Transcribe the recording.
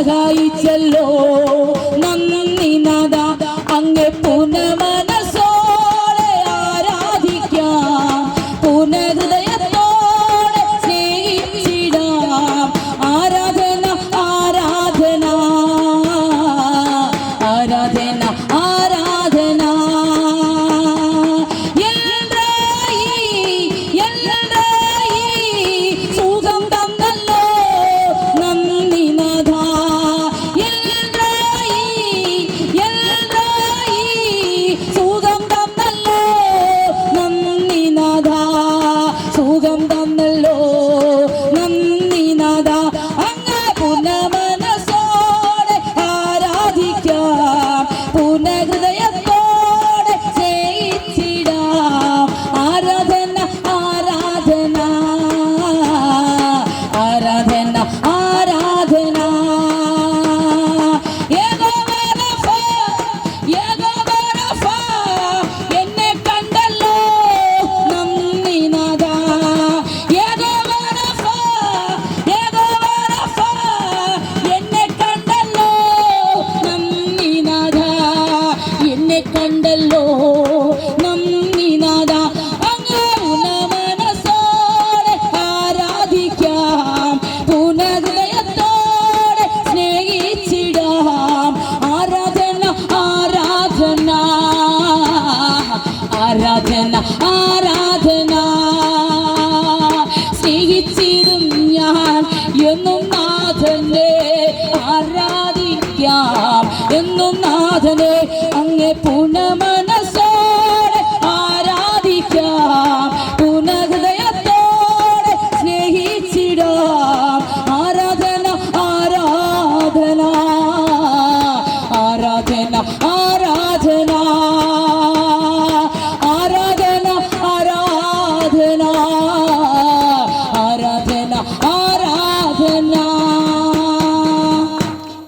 സഹായിച്ചല്ലോ നന്ദി നാഥ അങ്ങേ പൂർണ്ണമനസ്സോടെ ആരാധിക്കാം പൂർണ്ണഹൃദയത്തോടെ സ്നേഹിച്ചിടാം ആരാധന ആരാധന ആരാധന ആരാധന സുഖം തന്നല്ലോ നന്ദി നാഥ സുഖം തന്നല്ലോ നന്ദി നാഥ സുഖം തന്നല്ലോ നന്ദി നാഥ അങ്ങ് പൂർണ്ണമനസ്സോടെ ആരാധിക്കാം പൂർണ്ണഹൃദയത്തോടെ സ്നേഹിച്ചിടാം ആരാധന ആരാധന ആരാധന ആരാധന എന്നെ കണ്ടല്ലോ നന്ദി നാഥ എന്നെ കണ്ടല്ലോ നന്ദി നാഥ എന്നെ കണ്ടല്ലോ നന്ദി നാഥ അങ്ങ് പൂർണ്ണമനസ്സോടെ ആരാധിക്കാം പൂർണ്ണഹൃദയത്തോടെ സ്നേഹിച്ചിടാം ആരാധന ആരാധന ആരാധന ആരാധന സ്നേഹിച്ചിടും ഞാൻ എന്നും നാഥനെ ആരാധിക്കാം എന്നും നാഥനെ അങ്ങേ പൂർണ്ണമനസ്സോടെ ആരാധിക്കാം പൂർണ്ണഹൃദയത്തോടെ സ്നേഹിച്ചിടാം ആരാധന ആരാധന ആരാധന ആരാധന